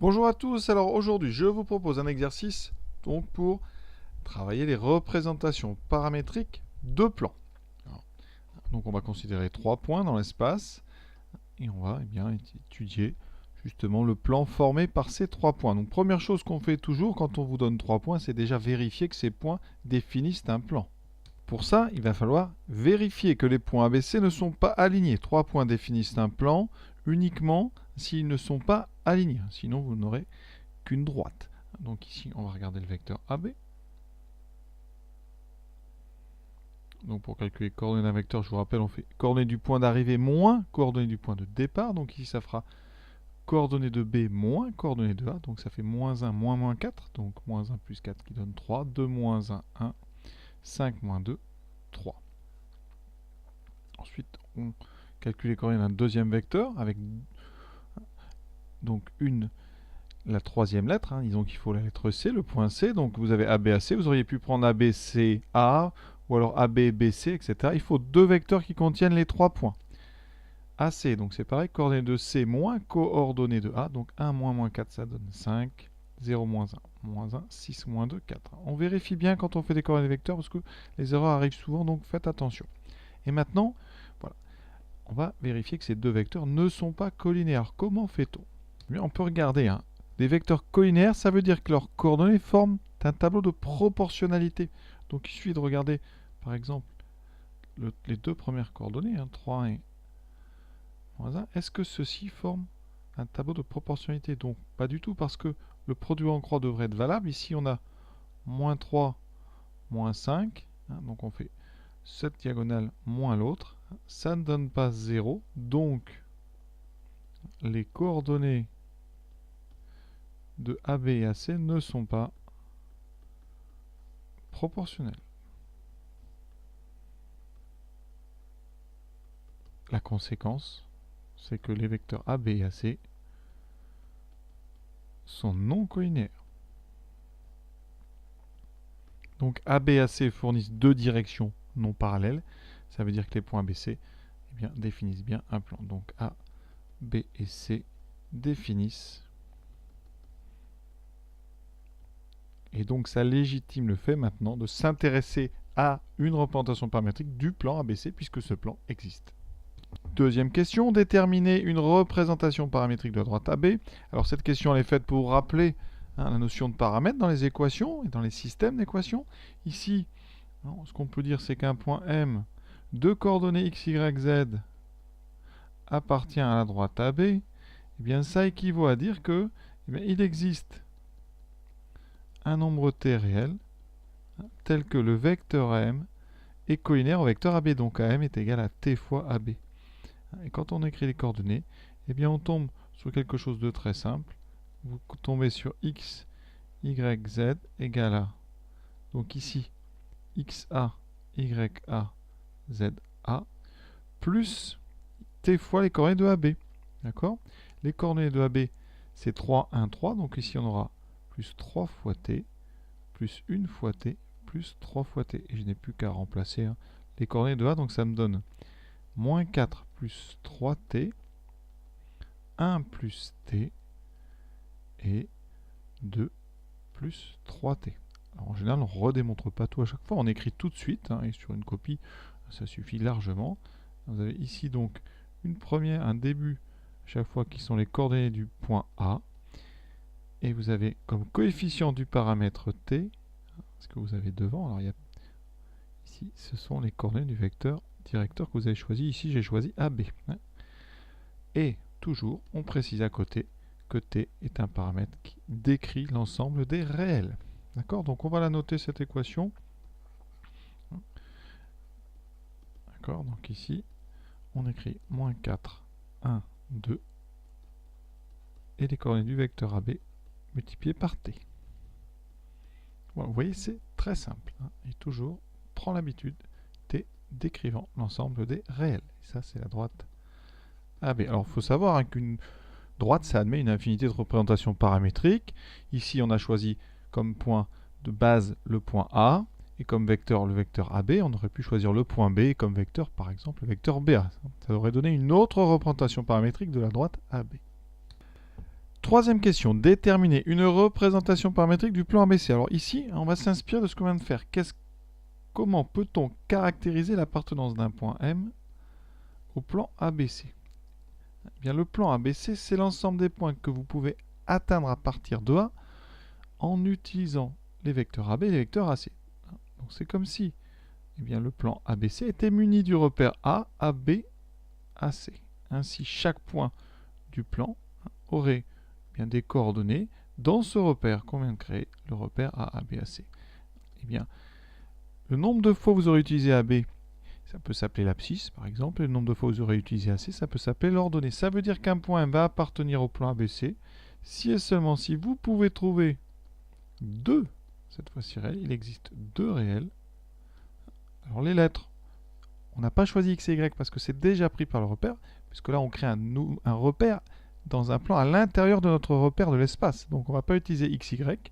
Bonjour à tous, alors aujourd'hui je vous propose un exercice donc pour travailler les représentations paramétriques de plans. Alors, donc on va considérer 3 points dans l'espace et on va étudier justement le plan formé par ces 3 points. Donc première chose qu'on fait toujours quand on vous donne 3 points, c'est déjà vérifier que ces points définissent un plan. Pour ça, il va falloir vérifier que les points ABC ne sont pas alignés. 3 points définissent un plan uniquement s'ils ne sont pas alignés. Sinon, vous n'aurez qu'une droite. Donc ici, on va regarder le vecteur AB. Donc pour calculer les coordonnées d'un vecteur, je vous rappelle, on fait coordonnées du point d'arrivée moins coordonnées du point de départ. Donc ici, ça fera coordonnées de B moins coordonnées de A. Donc ça fait moins 1, moins 4. Donc moins 1 plus 4 qui donne 3. 2 moins 1, 1. 5 moins 2, 3. Ensuite, on calcule les coordonnées d'un deuxième vecteur avec donc la troisième lettre. Disons qu'il faut la lettre C, le point C. Donc vous avez ABAC. Vous auriez pu prendre ABCA ou alors ABBC, etc. Il faut deux vecteurs qui contiennent les 3 points. AC, donc c'est pareil, coordonnées de C moins coordonnées de A. Donc 1 moins 4, ça donne 5. 0 moins 1, 6 moins 2, 4. On vérifie bien quand on fait des coordonnées vecteurs parce que les erreurs arrivent souvent, donc faites attention. Et maintenant, voilà, on va vérifier que ces deux vecteurs ne sont pas collinéaires. Comment fait-on? On peut regarder. Des vecteurs collinéaires, ça veut dire que leurs coordonnées forment un tableau de proportionnalité. Donc il suffit de regarder, par exemple, les deux premières coordonnées, 3 et moins 1. Est-ce que ceux-ci forment un tableau de proportionnalité? Donc pas du tout, parce que le produit en croix devrait être valable. Ici, on a moins 3, moins 5. Donc on fait cette diagonale moins l'autre. Ça ne donne pas 0. Donc, les coordonnées de AB et AC ne sont pas proportionnelles. La conséquence, c'est que les vecteurs AB et AC sont non collinéaires. Donc AB et AC fournissent deux directions non parallèles. Ça veut dire que les points ABC définissent bien un plan. Donc A, B et C définissent. Et donc ça légitime le fait maintenant de s'intéresser à une représentation paramétrique du plan ABC puisque ce plan existe. Deuxième question, déterminer une représentation paramétrique de la droite AB. Alors cette question elle est faite pour rappeler la notion de paramètres dans les équations et dans les systèmes d'équations. Ici, ce qu'on peut dire c'est qu'un point M de coordonnées x, y, z appartient à la droite AB. Eh bien ça équivaut à dire que il existe un nombre t réel tel que le vecteur AM est collinéaire au vecteur AB. Donc AM est égal à t fois AB. Et quand on écrit les coordonnées, eh bien on tombe sur quelque chose de très simple. Vous tombez sur x, y, z égale à, donc ici, xa, ya, za, plus t fois les coordonnées de AB. D'accord? Les coordonnées de AB, c'est 3, 1, 3. Donc ici, on aura plus 3 fois t, plus 1 fois t, plus 3 fois t. Et je n'ai plus qu'à remplacer les coordonnées de A. Donc ça me donne moins 4 plus 3t, 1 plus t, et 2 plus 3t. Alors en général, on ne redémontre pas tout à chaque fois, on écrit tout de suite, et sur une copie, ça suffit largement. Vous avez ici donc un début chaque fois qui sont les coordonnées du point A, et vous avez comme coefficient du paramètre t, ce que vous avez devant, alors ici ce sont les coordonnées du vecteur directeur que vous avez choisi, ici j'ai choisi AB. Et toujours, on précise à côté que t est un paramètre qui décrit l'ensemble des réels. D'accord? Donc on va la noter cette équation. D'accord? Donc ici, on écrit moins 4, 1, 2, et les coordonnées du vecteur AB multipliées par t. Voilà, vous voyez, c'est très simple. Et toujours, prends l'habitude, t décrivant l'ensemble des réels. Et ça, c'est la droite AB. Alors, il faut savoir qu'une droite, ça admet une infinité de représentations paramétriques. Ici, on a choisi comme point de base le point A, et comme vecteur le vecteur AB. On aurait pu choisir le point B, et comme vecteur, par exemple, le vecteur BA. Ça aurait donné une autre représentation paramétrique de la droite AB. Troisième question, déterminer une représentation paramétrique du plan ABC. Alors ici, on va s'inspirer de ce qu'on vient de faire. Comment peut-on caractériser l'appartenance d'un point M au plan ABC? Eh bien, le plan ABC, c'est l'ensemble des points que vous pouvez atteindre à partir de A en utilisant les vecteurs AB et les vecteurs AC. Donc c'est comme si le plan ABC était muni du repère A, AB, AC. Ainsi, chaque point du plan aurait des coordonnées dans ce repère qu'on vient de créer, le repère A, AB, AC. Eh bien, le nombre de fois vous aurez utilisé AB, ça peut s'appeler l'abscisse, par exemple, et le nombre de fois vous aurez utilisé AC, ça peut s'appeler l'ordonnée. Ça veut dire qu'un point va appartenir au plan ABC si et seulement si vous pouvez trouver deux, cette fois-ci réels, il existe deux réels. Alors les lettres, on n'a pas choisi X et Y parce que c'est déjà pris par le repère, puisque là on crée un repère dans un plan à l'intérieur de notre repère de l'espace. Donc on ne va pas utiliser X, Y,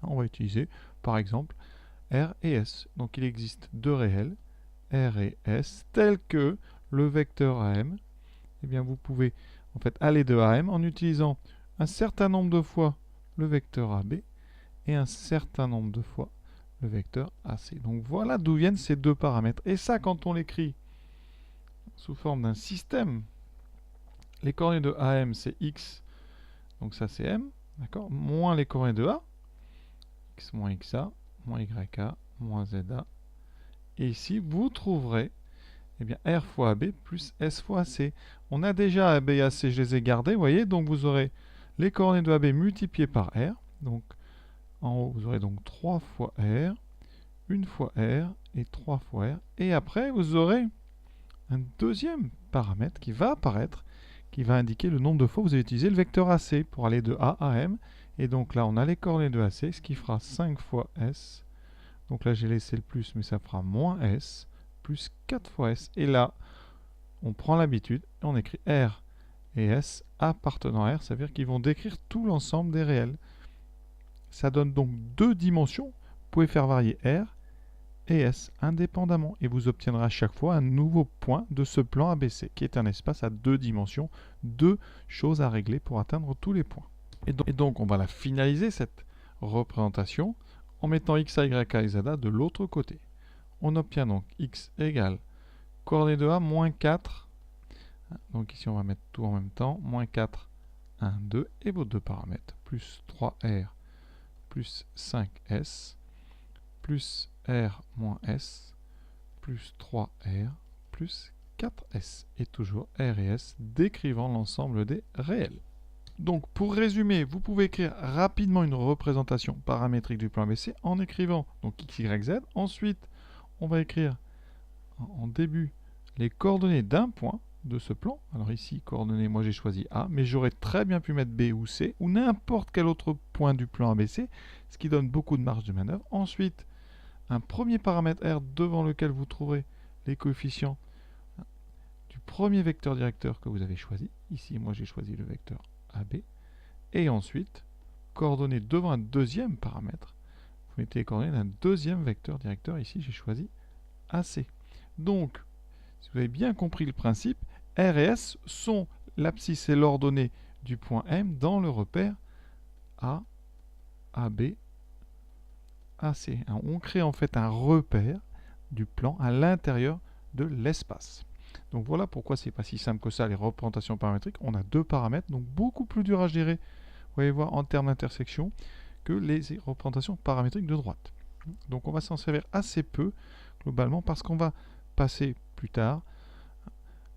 on va utiliser par exemple R et S. Donc il existe deux réels, R et S, tels que le vecteur AM. Eh bien vous pouvez en fait aller de AM en utilisant un certain nombre de fois le vecteur AB et un certain nombre de fois le vecteur AC. Donc voilà d'où viennent ces deux paramètres. Et ça, quand on l'écrit sous forme d'un système, les coordonnées de AM c'est X, donc ça c'est M, d'accord, moins les coordonnées de A, X moins XA, moins YA, moins ZA. Et ici, vous trouverez R fois AB plus S fois AC. On a déjà AB et AC, je les ai gardés, vous voyez, donc vous aurez les coordonnées de AB multipliées par R. Donc en haut, vous aurez donc 3 fois R, 1 fois R et 3 fois R. Et après, vous aurez un deuxième paramètre qui va apparaître, qui va indiquer le nombre de fois que vous avez utilisé le vecteur AC pour aller de A à M. Et donc là, on a les coordonnées de AC, ce qui fera 5 fois S. Donc là, j'ai laissé le plus, mais ça fera moins S, plus 4 fois S. Et là, on prend l'habitude, et on écrit R et S appartenant à R. Ça veut dire qu'ils vont décrire tout l'ensemble des réels. Ça donne donc deux dimensions. Vous pouvez faire varier R et S indépendamment. Et vous obtiendrez à chaque fois un nouveau point de ce plan ABC, qui est un espace à deux dimensions, deux choses à régler pour atteindre tous les points. Et donc on va la finaliser, cette représentation, en mettant x, y, k et z de l'autre côté. On obtient donc x égale coordonnée de A, moins 4. Donc ici on va mettre tout en même temps. Moins 4, 1, 2. Et vos deux paramètres. Plus 3R plus 5S. Plus R moins S. Plus 3R plus 4S. Et toujours R et S décrivant l'ensemble des réels. Donc pour résumer, vous pouvez écrire rapidement une représentation paramétrique du plan ABC en écrivant donc x, y, z. Ensuite, on va écrire en début les coordonnées d'un point de ce plan. Alors ici, coordonnées, moi j'ai choisi A, mais j'aurais très bien pu mettre B ou C, ou n'importe quel autre point du plan ABC, ce qui donne beaucoup de marge de manœuvre. Ensuite, un premier paramètre R devant lequel vous trouverez les coefficients du premier vecteur directeur que vous avez choisi. Ici, moi j'ai choisi le vecteur AB. Et ensuite, coordonnées devant un deuxième paramètre. Vous mettez les coordonnées d'un deuxième vecteur directeur. Ici, j'ai choisi AC. Donc, si vous avez bien compris le principe, R et S sont l'abscisse et l'ordonnée du point M dans le repère A, AB, AC. On crée en fait un repère du plan à l'intérieur de l'espace. Donc voilà pourquoi c'est pas si simple que ça les représentations paramétriques. On a deux paramètres, donc beaucoup plus dur à gérer, vous allez voir en termes d'intersection, que les représentations paramétriques de droite. Donc on va s'en servir assez peu globalement parce qu'on va passer plus tard,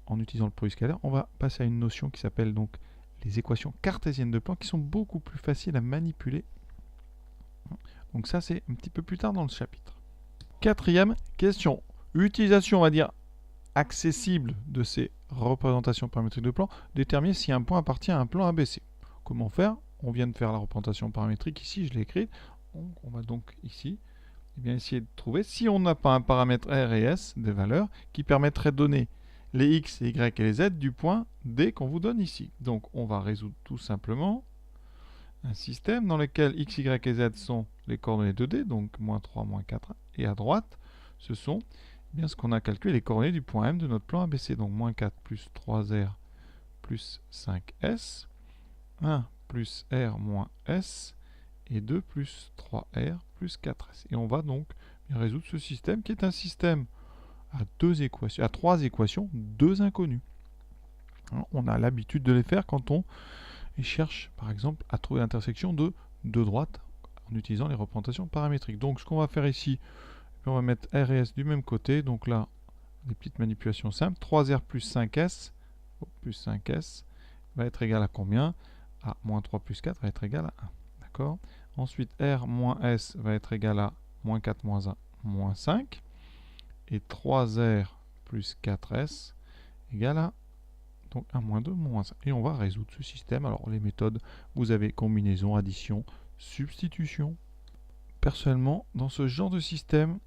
en utilisant le produit scalaire, on va passer à une notion qui s'appelle donc les équations cartésiennes de plan qui sont beaucoup plus faciles à manipuler. Donc ça c'est un petit peu plus tard dans le chapitre. Quatrième question. Utilisation, on va dire, accessible de ces représentations paramétriques de plan, déterminer si un point appartient à un plan ABC. Comment faire? On vient de faire la représentation paramétrique ici, je l'ai écrite. On va donc ici essayer de trouver si on n'a pas un paramètre R et S, des valeurs, qui permettraient de donner les X, les Y et les Z du point D qu'on vous donne ici. Donc on va résoudre tout simplement un système dans lequel X, Y et Z sont les coordonnées de D, donc moins 3, moins 4, et à droite, ce sont ce qu'on a calculé, les coordonnées du point M de notre plan ABC. Donc moins 4 plus 3R plus 5S, 1 plus R moins S et 2 plus 3R plus 4S. Et on va donc résoudre ce système qui est un système à 3 équations, 2 inconnues. On a l'habitude de les faire quand on cherche, par exemple, à trouver l'intersection de deux droites en utilisant les représentations paramétriques. Donc, ce qu'on va faire ici, on va mettre R et S du même côté. Donc là, des petites manipulations simples. 3R plus 5S, va être égal à combien? À moins 3 plus 4 va être égal à 1. D'accord? Ensuite, R moins S va être égal à moins 4 moins 1, moins 5. Et 3R plus 4S égale à donc 1 moins 2 moins 1. Et on va résoudre ce système. Alors les méthodes, vous avez combinaison, addition, substitution. Personnellement, dans ce genre de système,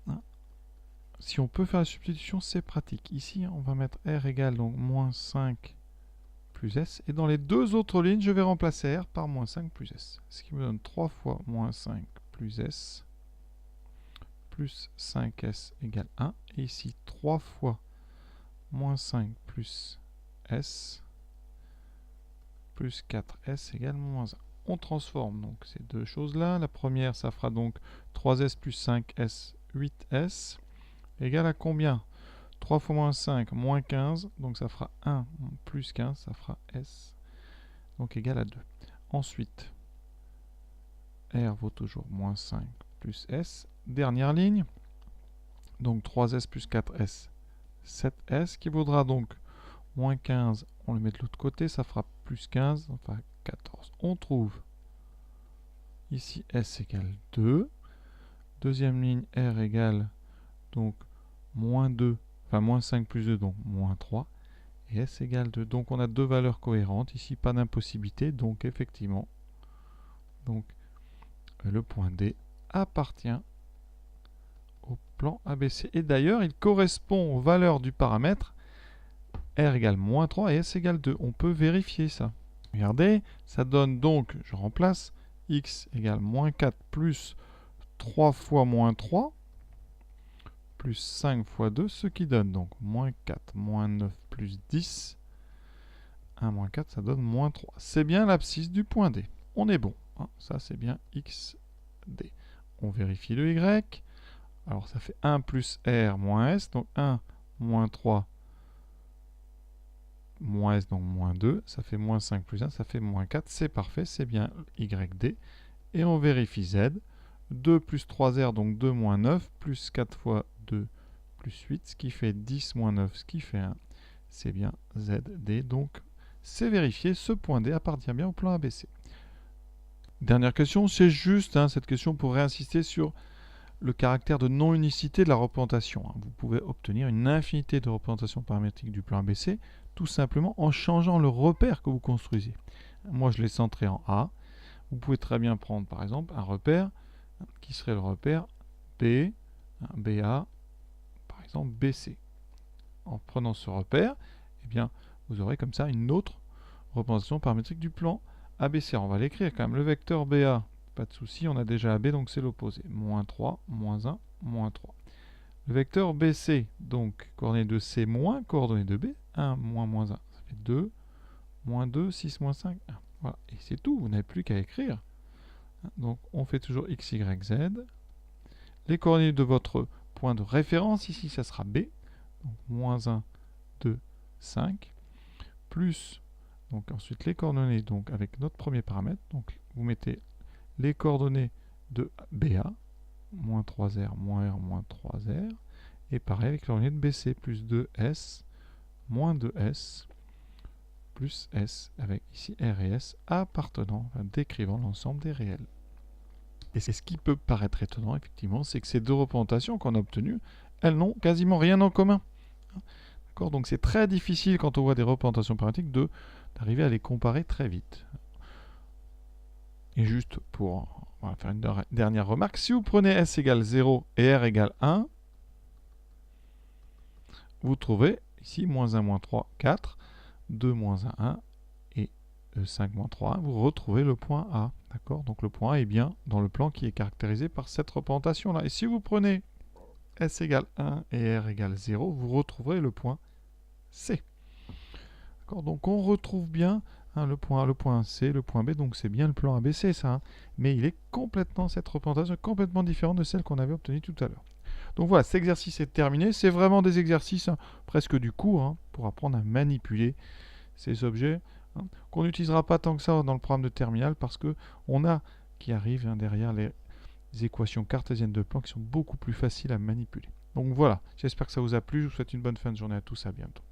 si on peut faire la substitution, c'est pratique. Ici, on va mettre R égale donc moins 5 plus S. Et dans les deux autres lignes, je vais remplacer R par moins 5 plus S. Ce qui me donne 3 fois moins 5 plus S plus 5S égale 1. Et ici, 3 fois moins 5 plus S plus 4S égale moins 1. On transforme donc ces deux choses-là. La première, ça fera donc 3S plus 5S, 8S, égale à combien? 3 fois moins 5, moins 15, donc ça fera 1 plus 15, ça fera S, donc égal à 2. Ensuite, R vaut toujours moins 5 plus S. Dernière ligne, donc 3S plus 4S, 7S, qui vaudra donc moins 15, on le met de l'autre côté, ça fera plus 15, enfin 14. On trouve ici S égale 2. Deuxième ligne, R égale donc moins 2, enfin moins 5 plus 2, donc moins 3. Et S égale 2. Donc on a deux valeurs cohérentes. Ici, pas d'impossibilité. Donc effectivement, donc, le point D appartient au plan ABC. Et d'ailleurs, il correspond aux valeurs du paramètre R égale moins 3 et S égale 2. On peut vérifier ça. Regardez, ça donne donc, je remplace, X égale moins 4 plus 3 fois moins 3 plus 5 fois 2, ce qui donne donc moins 4, moins 9 plus 10. 1 moins 4, ça donne moins 3. C'est bien l'abscisse du point D. On est bon. Hein. Ça, c'est bien XD. On vérifie le Y. Alors, ça fait 1 plus R moins S. Donc, 1 moins 3 moins S, donc moins 2. Ça fait moins 5 plus 1, ça fait moins 4. C'est parfait, c'est bien YD. Et on vérifie Z. 2 plus 3R, donc 2 moins 9, plus 4 fois 2, plus 8, ce qui fait 10 moins 9, ce qui fait 1. C'est bien ZD. Donc, c'est vérifié, ce point D appartient bien au plan ABC. Dernière question, c'est juste cette question pour réinsister sur le caractère de non-unicité de la représentation. Vous pouvez obtenir une infinité de représentations paramétriques du plan ABC, tout simplement en changeant le repère que vous construisez. Moi, je l'ai centré en A. Vous pouvez très bien prendre, par exemple, un repère qui serait le repère B, BA, par exemple BC. En prenant ce repère, eh bien, vous aurez comme ça une autre représentation paramétrique du plan ABC. On va l'écrire quand même. Le vecteur BA, pas de souci, on a déjà AB, donc c'est l'opposé. Moins 3, moins 1, moins 3. Le vecteur BC, donc coordonnée de C moins coordonnée de B, 1 moins moins 1, ça fait 2, moins 2, 6 moins 5, 1. Voilà, et c'est tout, vous n'avez plus qu'à écrire. Donc on fait toujours X, Y, Z. Les coordonnées de votre point de référence, ici ça sera B, donc moins 1, 2, 5, plus, donc ensuite les coordonnées donc avec notre premier paramètre, donc vous mettez les coordonnées de BA, moins 3R, moins R, moins 3R, et pareil avec les coordonnées de BC, plus 2S, moins 2S, plus S, avec ici R et S appartenant, enfin, décrivant l'ensemble des réels. Et c'est ce qui peut paraître étonnant, effectivement, c'est que ces deux représentations qu'on a obtenues, elles n'ont quasiment rien en commun. D'accord ? Donc c'est très difficile quand on voit des représentations paramétriques d'arriver à les comparer très vite. Et juste pour faire une dernière remarque, si vous prenez S égale 0 et R égale 1, vous trouvez ici moins 1, moins 3, 4, 2, moins 1, 1, et 5, moins 3, 1, vous retrouvez le point A. D'accord ? Donc le point A est bien dans le plan qui est caractérisé par cette représentation-là. Et si vous prenez S égale 1 et R égale 0, vous retrouverez le point C. Donc on retrouve bien hein, le point A, le point C, le point B, donc c'est bien le plan ABC ça, hein, mais il est complètement, cette représentation est complètement différente de celle qu'on avait obtenue tout à l'heure. Donc voilà, cet exercice est terminé, c'est vraiment des exercices hein, presque du cours, hein, pour apprendre à manipuler ces objets, hein, qu'on n'utilisera pas tant que ça dans le programme de terminale, parce que on a qui arrive hein, derrière les équations cartésiennes de plan qui sont beaucoup plus faciles à manipuler. Donc voilà, j'espère que ça vous a plu, je vous souhaite une bonne fin de journée à tous, à bientôt.